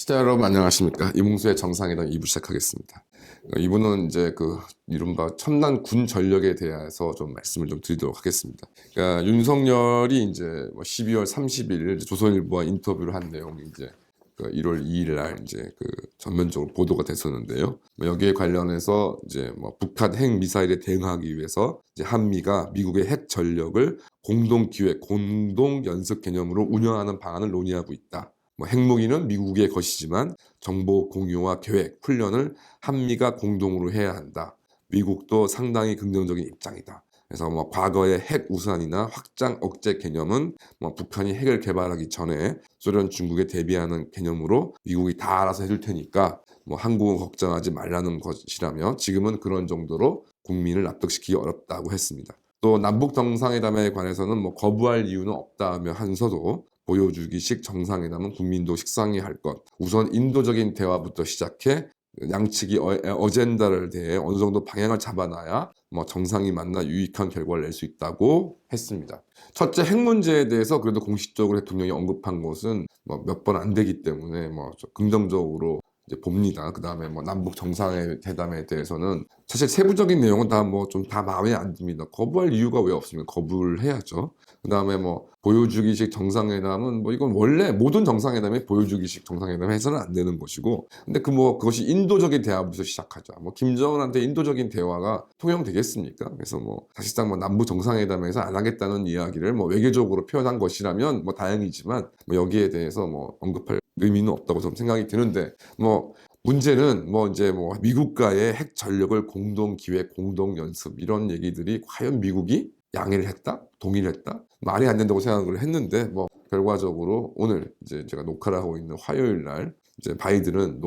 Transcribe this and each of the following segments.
시청자 여러분 안녕하십니까. 이몽수의 정상회담 2부 시작하겠습니다. 이부는 이제 이른바 첨단 군 전력에 대해서 좀 말씀을 좀 드리도록 하겠습니다. 그러니까 윤석열이 이제 12월 30일 조선일보와 인터뷰를 한 내용이 이제 1월 2일 날 이제 전면적으로 보도가 됐었는데요. 여기에 관련해서 이제 북한 핵 미사일에 대응하기 위해서 이제 한미가 미국의 핵 전력을 공동 기획, 공동 연습 개념으로 운영하는 방안을 논의하고 있다. 핵무기는 미국의 것이지만 정보 공유와 계획, 훈련을 한미가 공동으로 해야 한다. 미국도 상당히 긍정적인 입장이다. 그래서 과거의 핵 우산이나 확장 억제 개념은 북한이 핵을 개발하기 전에 소련, 중국에 대비하는 개념으로 미국이 다 알아서 해줄 테니까 한국은 걱정하지 말라는 것이라며 지금은 그런 정도로 국민을 납득시키기 어렵다고 했습니다. 또 남북 정상회담에 관해서는 거부할 이유는 없다며 하면서도 보여주기식 정상회담은 국민도 식상해할 것. 우선 인도적인 대화부터 시작해 양측이 어젠다를 대해 어느 정도 방향을 잡아놔야 정상이 만나 유익한 결과를 낼 수 있다고 했습니다. 첫째, 핵 문제에 대해서 그래도 공식적으로 대통령이 언급한 것은 몇 번 안 되기 때문에 긍정적으로 이제 봅니다. 그 다음에 남북 정상회담에 대해서는 사실 세부적인 내용은 다 다 마음에 안 듭니다. 거부할 이유가 왜 없습니까? 거부를 해야죠. 그 다음에 보여주기식 정상회담은 이건 원래 모든 정상회담에 보여주기식 정상회담 해서는 안 되는 것이고, 근데 그것이 인도적인 대화부터 시작하자. 김정은한테 인도적인 대화가 통용되겠습니까? 그래서 사실상 남북 정상회담에서 안 하겠다는 이야기를 외교적으로 표현한 것이라면 다행이지만 여기에 대해서 언급할 의미는 없다고 저는 생각이 드는데, 문제는 이제 미국과의 핵 전력을 공동 기획, 공동 연습 이런 얘기들이 과연 미국이 양해를 했다? 동의를 했다? 말이 안 된다고 생각을 했는데 결과적으로 오늘 이제 제가 녹화를 하고 있는 화요일 날 이제 바이든은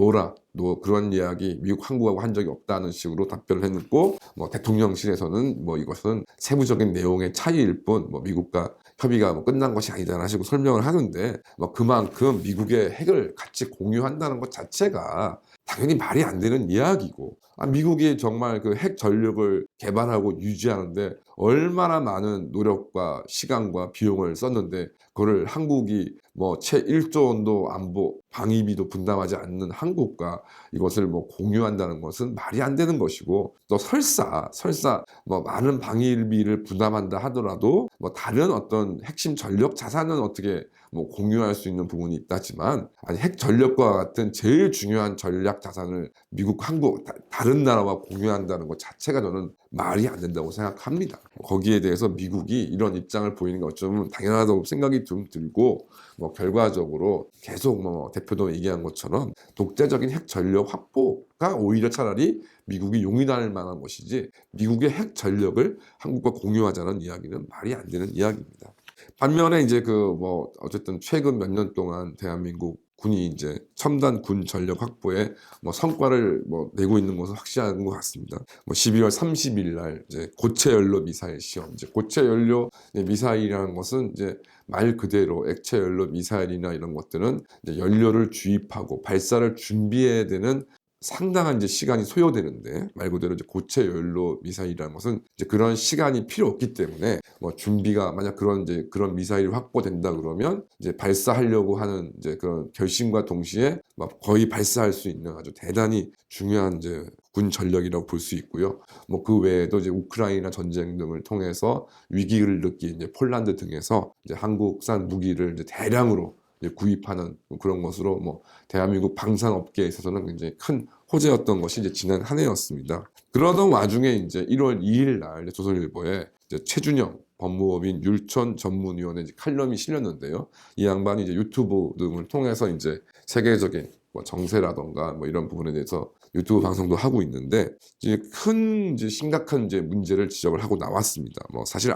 그런 이야기 미국 한국하고 한 적이 없다는 식으로 답변을 했고 대통령실에서는 이것은 세부적인 내용의 차이일 뿐 미국과 협의가 끝난 것이 아니다라는 식으로 설명을 하는데 그만큼 미국의 핵을 같이 공유한다는 것 자체가 당연히 말이 안 되는 이야기고, 미국이 정말 핵 전력을 개발하고 유지하는데 얼마나 많은 노력과 시간과 비용을 썼는데 그거를 한국이 채 1조 원도 안보 방위비도 분담하지 않는 한국과 이것을 공유한다는 것은 말이 안 되는 것이고, 또 설사 많은 방위비를 부담한다 하더라도 다른 어떤 핵심 전력 자산은 어떻게 공유할 수 있는 부분이 있다지만 핵 전력과 같은 제일 중요한 전략 자산을 미국, 한국 다른 나라와 공유한다는 것 자체가 저는 말이 안 된다고 생각합니다. 거기에 대해서 미국이 이런 입장을 보이는 게 어쩌면 당연하다고 생각이 좀 들고, 결과적으로 계속 대표도 얘기한 것처럼 독재적인 핵 전력 확보가 오히려 차라리 미국이 용인할 만한 것이지 미국의 핵 전력을 한국과 공유하자는 이야기는 말이 안 되는 이야기입니다. 반면에 이제 어쨌든 최근 몇 년 동안 대한민국 군이 이제 첨단 군 전력 확보에 성과를 내고 있는 것은 확실한 것 같습니다. 12월 30일 날 이제 고체 연료 미사일 시험. 이제 고체 연료 미사일이라는 것은 이제 말 그대로 액체 연료 미사일이나 이런 것들은 이제 연료를 주입하고 발사를 준비해야 되는 상당한 이제 시간이 소요되는데, 말 그대로 이제 고체 연료 미사일이라는 것은 이제 그런 시간이 필요 없기 때문에 준비가 만약 그런 미사일이 확보된다 그러면 이제 발사하려고 하는 이제 그런 결심과 동시에 거의 발사할 수 있는 아주 대단히 중요한 이제 군 전력이라고 볼 수 있고요. 그 외에도 이제 우크라이나 전쟁 등을 통해서 위기를 느낀 이제 폴란드 등에서 이제 한국산 무기를 이제 대량으로 구입하는 그런 것으로 대한민국 방산업계에 있어서는 굉장히 큰 호재였던 것이 이제 지난 한 해였습니다. 그러던 와중에 이제 1월 2일 날 조선일보에 이제 최준영 법무법인 율촌 전문위원회 칼럼이 실렸는데요. 이 양반이 이제 유튜브 등을 통해서 이제 세계적인 정세라던가 이런 부분에 대해서 유튜브 방송도 하고 있는데 이제 심각한 이제 문제를 지적을 하고 나왔습니다. 사실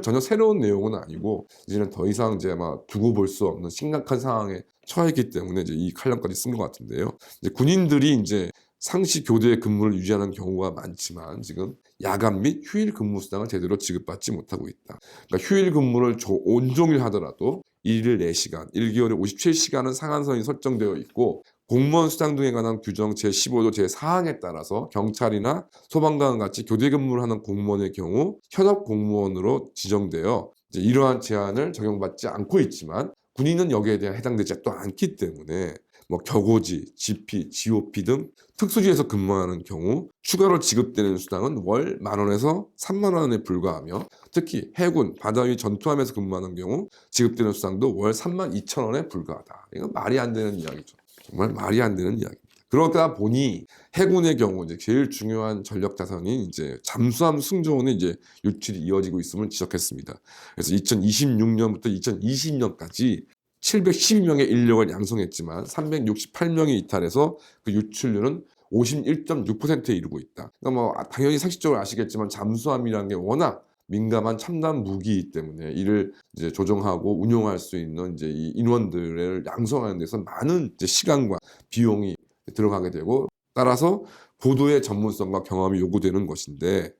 전혀 새로운 내용은 아니고 이제는 더 이상 이제 두고 볼 수 없는 심각한 상황에 처했기 때문에 이제 이 칼럼까지 쓴 것 같은데요. 이제 군인들이 이제 상시 교대 근무를 유지하는 경우가 많지만 지금 야간 및 휴일 근무 수당을 제대로 지급받지 못하고 있다. 그러니까 휴일 근무를 온종일 하더라도 일일 4시간, 1개월에 57시간은 상한선이 설정되어 있고, 공무원 수당 등에 관한 규정 제15조 제4항에 따라서 경찰이나 소방관과 같이 교대 근무를 하는 공무원의 경우 현업 공무원으로 지정되어 이러한 제한을 적용받지 않고 있지만 군인은 여기에 대한 해당되지 또 않기 때문에 뭐 격오지, GP, GOP 등 특수지에서 근무하는 경우 추가로 지급되는 수당은 월 10,000원에서 30,000원에 불과하며 특히 해군, 바다 위 전투함에서 근무하는 경우 지급되는 수당도 월 32,000원에 불과하다. 이건 말이 안 되는 이야기죠. 정말 말이 안 되는 이야기. 그러다 보니 해군의 경우 이제 제일 중요한 전력 자산이 이제 잠수함 승조원의 이제 유출이 이어지고 있음을 지적했습니다. 그래서 2026년부터 2020년까지 712명의 인력을 양성했지만 368명이 이탈해서 그 유출률은 51.6%에 이르고 있다. 그러니까 뭐 당연히 상식적으로 아시겠지만 잠수함이라는 게 워낙 민감한 첨단 무기이기 때문에 이를 이제 조정하고 운용할 수 있는 이제 이 인원들을 양성하는 데서 많은 이제 시간과 비용이 들어가게 되고 따라서 고도의 전문성과 경험이 요구되는 것인데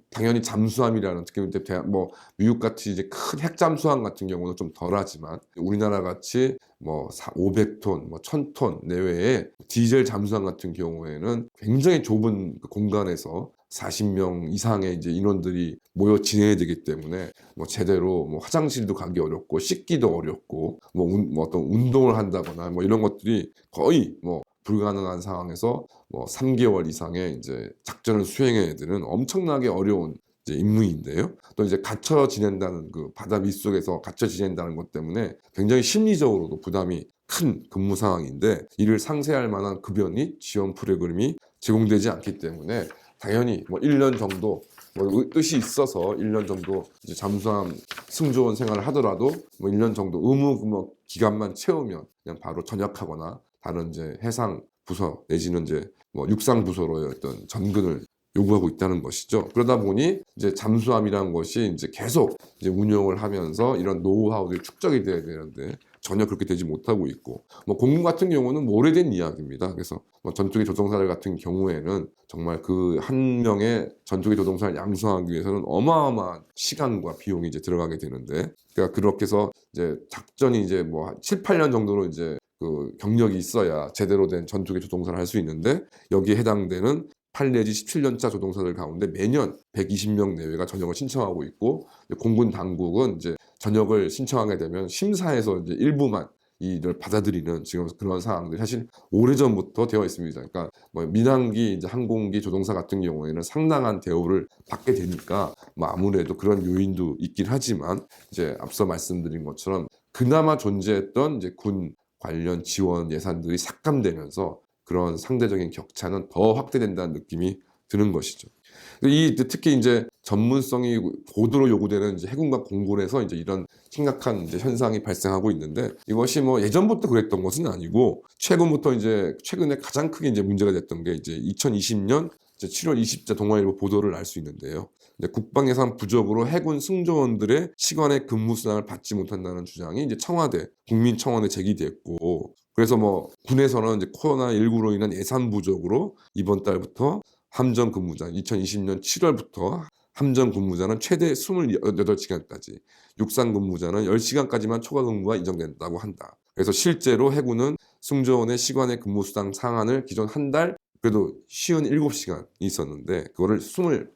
당연히 잠수함이라는 특히 뭐 미국 같이 이제 큰 핵잠수함 같은 경우는 좀 덜하지만 우리나라 같이 뭐 500톤, 뭐 1,000톤 내외의 디젤 잠수함 같은 경우에는 굉장히 좁은 공간에서 40명 이상의 이제 인원들이 모여 지내야 되기 때문에 뭐 제대로 뭐 화장실도 가기 어렵고 씻기도 어렵고 뭐 어떤 운동을 한다거나 뭐 이런 것들이 거의 뭐 불가능한 상황에서 뭐 3개월 이상의 이제 작전을 수행해야 되는 엄청나게 어려운 이제 임무인데요. 또 이제 갇혀 지낸다는 그 바다 밑속에서 갇혀 지낸다는 것 때문에 굉장히 심리적으로도 부담이 큰 근무 상황인데 이를 상쇄할 만한 급여 및 지원 프로그램이 제공되지 않기 때문에 당연히 뭐 1년 정도 뭐 뜻이 있어서 1년 정도 이제 잠수함 승조원 생활을 하더라도 뭐 1년 정도 의무 뭐 기간만 채우면 그냥 바로 전역하거나 다른 이제 해상 부서 내지는 이제 뭐 육상 부서로의 어떤 전근을 요구하고 있다는 것이죠. 그러다 보니 이제 잠수함이라는 것이 이제 계속 이제 운영을 하면서 이런 노하우들이 축적이 돼야 되는데 전혀 그렇게 되지 못하고 있고 뭐 공군 같은 경우는 뭐 오래된 이야기입니다. 그래서 뭐 전투기 조종사들 같은 경우에는 정말 그 한 명의 전투기 조종사를 양성하기 위해서는 어마어마한 시간과 비용이 이제 들어가게 되는데 그러니까 그렇게 해서 이제 작전이 이제 뭐 7, 8년 정도로 이제 그 경력이 있어야 제대로 된 전투기 조종사를 할 수 있는데 여기에 해당되는 8 내지 17년차 조종사들 가운데 매년 120명 내외가 전역을 신청하고 있고 공군 당국은 이제 전역을 신청하게 되면 심사에서 이제 일부만 이를 받아들이는 지금 그런 상황들이 사실 오래전부터 되어 있습니다. 그러니까 뭐 민항기 이제 항공기 조종사 같은 경우에는 상당한 대우를 받게 되니까 뭐 아무래도 그런 요인도 있긴 하지만 이제 앞서 말씀드린 것처럼 그나마 존재했던 이제 군 관련 지원 예산들이 삭감되면서 그런 상대적인 격차는 더 확대된다는 느낌이 드는 것이죠. 특히 이제 전문성이 고도로 요구되는 이제 해군과 공군에서 이제 이런 심각한 이제 현상이 발생하고 있는데 이것이 뭐 예전부터 그랬던 것은 아니고 최근에 가장 크게 이제 문제가 됐던 게 이제 2020년 7월 20일 동아일보 보도를 알 수 있는데요. 국방 예산 부족으로 해군 승조원들의 시간의 근무 수당을 받지 못한다는 주장이 이제 국민청원에 제기됐고 그래서 뭐 군에서는 이제 코로나19로 인한 예산 부족으로 이번 달부터 함정 근무자 2020년 7월부터 함정 근무자는 최대 28시간까지 육상 근무자는 10시간까지만 초과 근무가 인정된다고 한다. 그래서 실제로 해군은 승조원의 시간의 근무 수당 상한을 기존 한 달 그래도 57시간 있었는데 그거를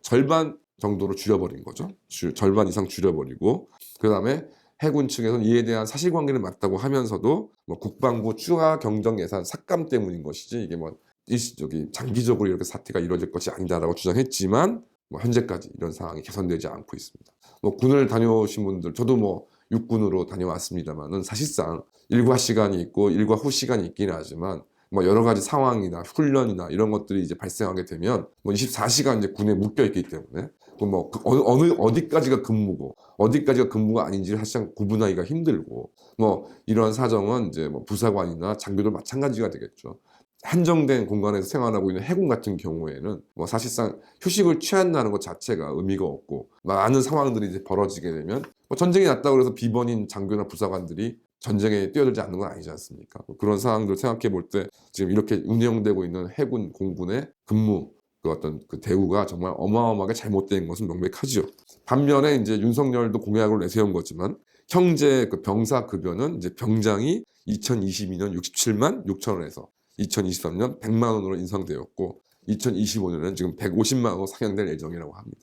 절반 정도로 줄여버린 거죠. 절반 이상 줄여버리고 그 다음에 해군 측에서는 이에 대한 사실관계는 맞다고 하면서도 뭐 국방부 추가 경정 예산 삭감 때문인 것이지 이게 뭐 일시적인 장기적으로 이렇게 사태가 이루어질 것이 아니다라고 주장했지만 뭐 현재까지 이런 상황이 개선되지 않고 있습니다. 뭐 군을 다녀오신 분들 저도 뭐 육군으로 다녀왔습니다만은 사실상 일과 시간이 있고 일과 후 시간이 있긴 하지만 뭐 여러 가지 상황이나 훈련이나 이런 것들이 이제 발생하게 되면 뭐 24시간 이제 군에 묶여 있기 때문에 뭐 어디까지가 근무고 어디까지가 근무가 아닌지를 사실상 구분하기가 힘들고 뭐 이러한 사정은 이제 뭐 부사관이나 장교도 마찬가지가 되겠죠. 한정된 공간에서 생활하고 있는 해군 같은 경우에는 뭐 사실상 휴식을 취한다는 것 자체가 의미가 없고 많은 상황들이 이제 벌어지게 되면 뭐 전쟁이 났다고 해서 비번인 장교나 부사관들이 전쟁에 뛰어들지 않는 건 아니지 않습니까? 그런 상황들을 생각해 볼 때 지금 이렇게 운영되고 있는 해군 공군의 근무 그 어떤 그 대우가 정말 어마어마하게 잘못된 것은 명백하죠. 반면에 이제 윤석열도 공약으로 내세운 거지만 형제 그 병사 급여는 이제 병장이 2022년 67만 6천 원에서 2023년 100만 원으로 인상되었고 2025년에는 지금 150만 원으로 상향될 예정이라고 합니다.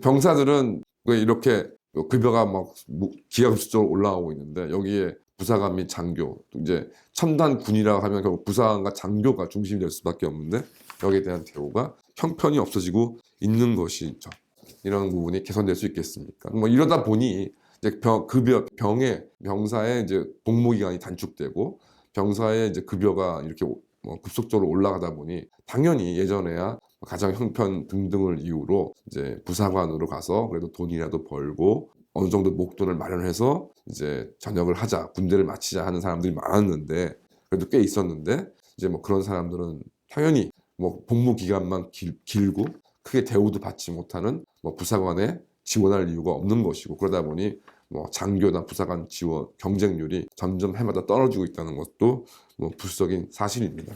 병사들은 왜 이렇게 급여가 막 기하급수적으로 올라가고 있는데 여기에 부사관 및 장교, 이제 첨단 군이라고 하면 결국 부사관과 장교가 중심이 될 수밖에 없는데 여기에 대한 대우가 형편이 없어지고 있는 것이죠. 이런 부분이 개선될 수 있겠습니까? 뭐 이러다 보니 이제 병의 병사의 이제 복무 기간이 단축되고 병사의 이제 급여가 이렇게 뭐 급속도로 올라가다 보니 당연히 예전에야 가정 형편 등등을 이유로 이제 부사관으로 가서 그래도 돈이라도 벌고 어느 정도 목돈을 마련해서 이제 전역을 하자, 군대를 마치자 하는 사람들이 많았는데 그래도 꽤 있었는데 이제 뭐 그런 사람들은 당연히 뭐 복무 기간만 길고 크게 대우도 받지 못하는 뭐 부사관에 지원할 이유가 없는 것이고 그러다 보니 뭐 장교나 부사관 지원 경쟁률이 점점 해마다 떨어지고 있다는 것도 뭐 불석인 사실입니다.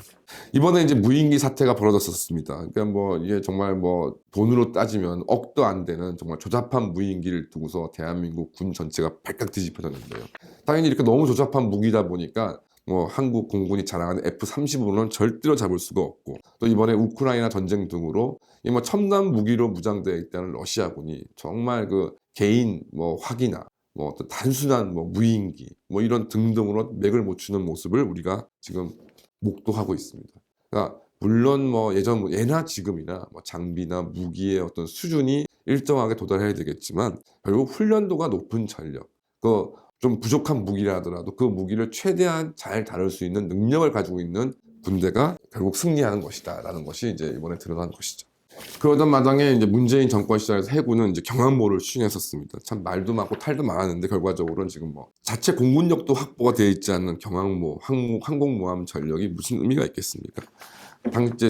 이번에 이제 무인기 사태가 벌어졌었습니다. 그러니까 뭐 이게 정말 뭐 돈으로 따지면 억도 안 되는 정말 조잡한 무인기를 두고서 대한민국 군 전체가 발칵 뒤집혀졌는데요. 당연히 이렇게 너무 조잡한 무기다 보니까 뭐 한국 공군이 자랑하는 F-35는 절대로 잡을 수가 없고 또 이번에 우크라이나 전쟁 등으로 이 뭐 첨단 무기로 무장되어 있다는 러시아군이 정말 그 개인 뭐 화기나 뭐 또 단순한 뭐 무인기 뭐 이런 등등으로 맥을 못 추는 모습을 우리가 지금 목도하고 있습니다. 그러니까 물론 뭐 예나 지금이나 뭐 장비나 무기의 어떤 수준이 일정하게 도달해야 되겠지만 결국 훈련도가 높은 전력, 그 좀 부족한 무기라 하더라도 그 무기를 최대한 잘 다룰 수 있는 능력을 가지고 있는 군대가 결국 승리하는 것이다라는 것이 이제 이번에 드러난 것이죠. 그러던 마당에 이제 문재인 정권 시절에서 해군은 이제 경항모를 추진했었습니다. 참 말도 많고 탈도 많았는데 결과적으로는 지금 뭐 자체 공군력도 확보가 되어 있지 않는 경항모, 항공모함 전력이 무슨 의미가 있겠습니까?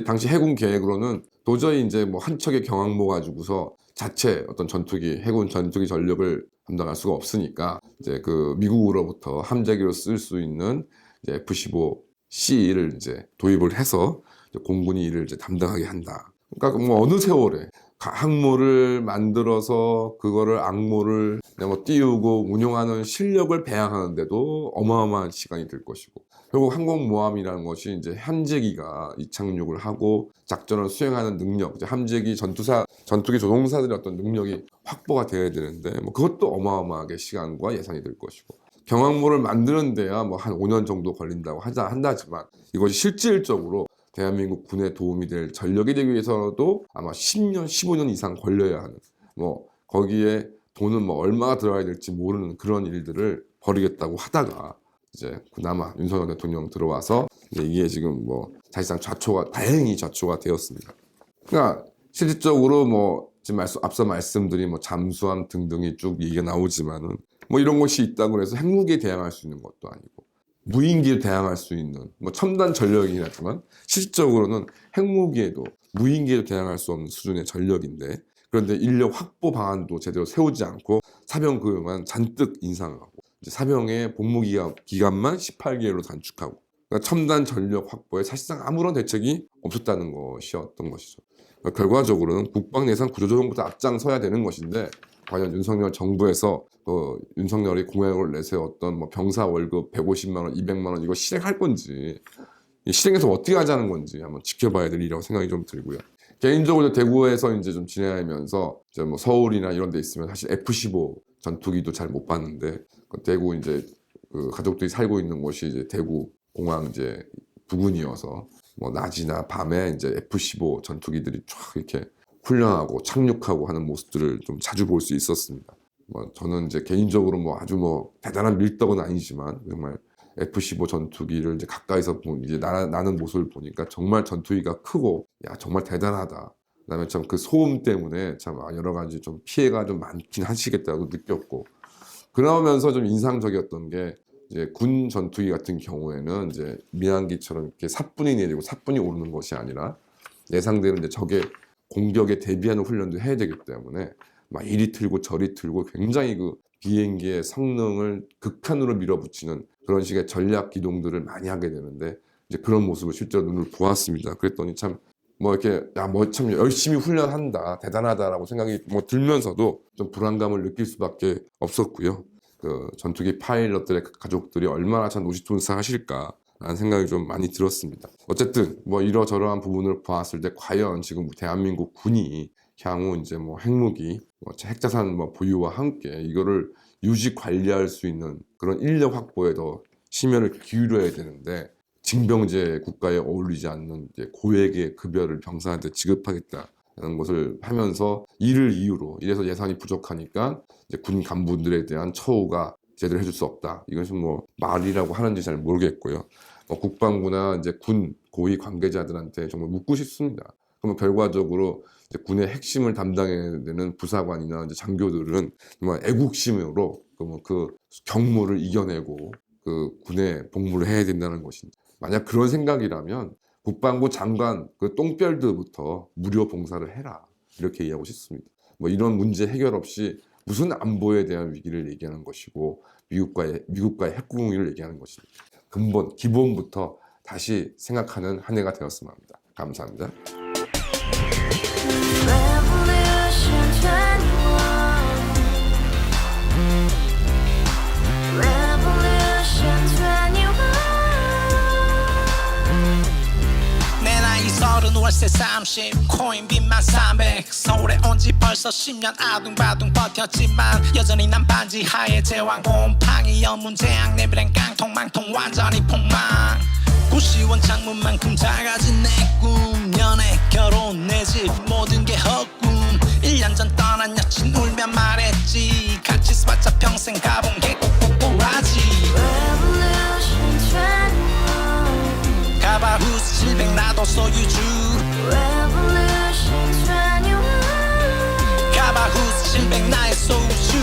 당시 해군 계획으로는 도저히 이제 뭐 한 척의 경항모 가지고서 자체 어떤 해군 전투기 전력을 감당할 수가 없으니까 이제 그 미국으로부터 함재기로 쓸 수 있는 이제 F-15C를 이제 도입을 해서 이제 공군이 이를 이제 담당하게 한다. 그러니까 뭐 어느 세월에 항모를 만들어서 그거를 악모를 뭐 띄우고 운용하는 실력을 배양하는데도 어마어마한 시간이 들 것이고 결국 항공모함이라는 것이 이제 함재기가 이착륙을 하고 작전을 수행하는 능력, 이제 함재기 전투기 조종사들의 어떤 능력이 확보가 돼야 되는데 뭐 그것도 어마어마하게 시간과 예산이 들 것이고 경항모를 만드는 데야 뭐 한 5년 정도 걸린다고 한다지만 이것이 실질적으로 대한민국 군에 도움이 될 전력이 되기 위해서도 아마 10년, 15년 이상 걸려야 하는 뭐 거기에 돈은 뭐 얼마가 들어가야 될지 모르는 그런 일들을 벌이겠다고 하다가 이제 그나마 윤석열 대통령 들어와서 이게 지금 뭐 사실상 다행히 좌초가 되었습니다. 그러니까 실질적으로 뭐 지금 앞서 말씀드린 뭐 잠수함 등등이 쭉 얘기가 나오지만은 뭐 이런 것이 있다고 해서 핵무기에 대항할 수 있는 것도 아니고 무인기에 대항할 수 있는 뭐 첨단 전력이긴 하지만 실질적으로는 핵무기에도 무인기에도 대항할 수 없는 수준의 전력인데 그런데 인력 확보 방안도 제대로 세우지 않고 사병 급여만 잔뜩 인상하고 이제 사병의 복무 기간만 18개월로 단축하고 그러니까 첨단 전력 확보에 사실상 아무런 대책이 없었다는 것이었던 것이죠. 그러니까 결과적으로는 국방 예산 구조조정부터 앞장서야 되는 것인데 과연 윤석열 정부에서 윤석열이 공약을 내세웠던 뭐 병사 월급 150만 원, 200만 원 이거 실행할 건지 실행해서 어떻게 하자는 건지 한번 지켜봐야 될 일이라고 생각이 좀 들고요. 개인적으로 대구에서 이제 좀 지내면서 이제 뭐 서울이나 이런 데 있으면 사실 F-15 전투기도 잘 못 봤는데 대구 이제 그 가족들이 살고 있는 곳이 이제 대구 공항 이제 부근이어서 뭐 낮이나 밤에 이제 F-15 전투기들이 쫙 이렇게 훈련하고 착륙하고 하는 모습들을 좀 자주 볼 수 있었습니다. 뭐 저는 이제 개인적으로 뭐 아주 뭐 대단한 밀떡은 아니지만 정말 F-15 전투기를 이제 가까이서 이제 나는 모습을 보니까 정말 전투기가 크고 야 정말 대단하다. 그다음에 참 그 소음 때문에 참 여러 가지 좀 피해가 좀 많긴 하시겠다고 느꼈고 그러면서 좀 인상적이었던 게 이제 군 전투기 같은 경우에는 이제 민항기처럼 이렇게 사뿐히 내리고 사뿐히 오르는 것이 아니라 예상되는 이제 적의 공격에 대비하는 훈련도 해야 되기 때문에 막 이리 틀고 저리 틀고 굉장히 그 비행기의 성능을 극한으로 밀어붙이는 그런 식의 전략 기동들을 많이 하게 되는데 이제 그런 모습을 실제로 눈을 보았습니다. 그랬더니 참 뭐 이렇게 뭐 참 열심히 훈련한다 대단하다라고 생각이 뭐 들면서도 좀 불안감을 느낄 수밖에 없었고요. 그 전투기 파일럿들의 가족들이 얼마나 참 노심초사하실까라는 생각이 좀 많이 들었습니다. 어쨌든 뭐 이러저러한 부분을 보았을 때 과연 지금 대한민국 군이 향후 이제 뭐 핵무기, 뭐 핵자산 뭐 보유와 함께 이거를 유지 관리할 수 있는 그런 인력 확보에 더 심혈을 기울여야 되는데 징병제 국가에 어울리지 않는 이제 고액의 급여를 병사한테 지급하겠다는 것을 하면서 이를 이유로 이래서 예산이 부족하니까 이제 군 간부들에 대한 처우가 제대로 해줄 수 없다. 이것은 뭐 말이라고 하는지 잘 모르겠고요. 국방부나 이제 군 고위 관계자들한테 정말 묻고 싶습니다. 그러면 결과적으로 이제 군의 핵심을 담당해야 되는 부사관이나 이제 장교들은 정말 애국심으로 그 경무를 이겨내고 그 군에 복무를 해야 된다는 것입니다. 만약 그런 생각이라면 국방부 장관 그 똥별들부터 무료 봉사를 해라 이렇게 얘기하고 싶습니다. 뭐 이런 문제 해결 없이 무슨 안보에 대한 위기를 얘기하는 것이고 미국과의 핵공유를 얘기하는 것입니다. 근본 기본부터 다시 생각하는 한 해가 되었으면 합니다. 감사합니다. 월세 30 코인 빚만 300 서울에 온 지 벌써 10년 아둥바둥 버텼지만 여전히 난 반지 하에 제왕 곰팡이 연문제약 내비랑 깡통망통 완전히 폭망 고시원 창문만큼 작아진 내 꿈 연애 결혼 내 집 모든 게 헛꿈 1년 전 떠난 여친 울며 말했지 같이 써봤자 평생 가본 게 꼭꼭꼭라지 가바후스 700 나도 소유주 가바후스 700 나의 소주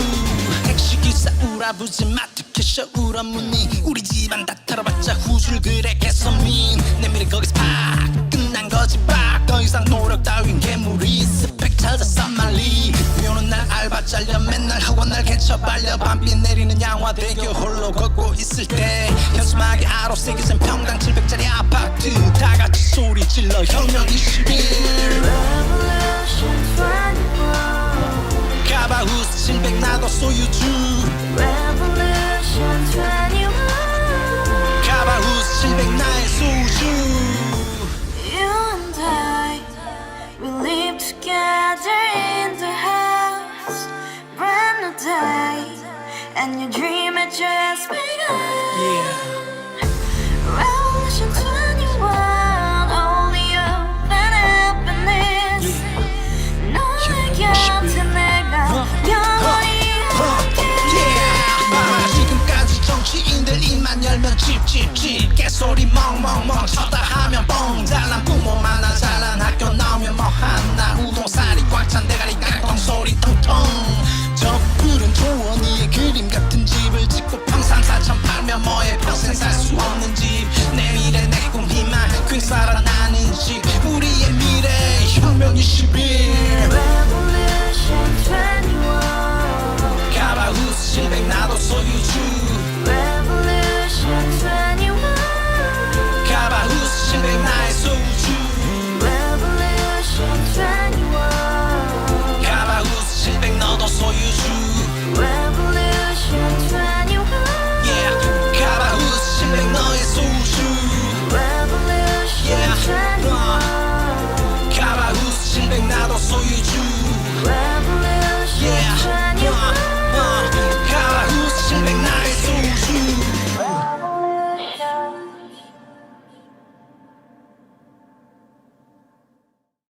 택시기사 우라부지 마트 캐셔 울어무니 우리 집안 다 털어봤자 후줄 그래 개선민 내 미래 거기서 팍 끝난 거지 팍더 이상 노력 따윈 괴물이 스펙 찾아 싼말리 비오는 날 알바 잘려 맨날 학원 날 개쳐 발려 밤비 내리는 양화대교 홀로 걷고 있을 때 현수막에 아로 새겨진 평당 700짜리 아파트 다같이 소리 질러 혁명 21 가바후스 700 나도 소유주 가바후스 700 나의 소주 You and I, we live together in the house, brand new day, and your dream had just begun. Revolution 21, only hope and happiness. 너의 곁에 내가 영원히 지금까지 정치인들 입만 열면 찝찝찝 개소리 멍멍멍 쳤다 하면 뻥 잘난 부모 만나 잘난 학교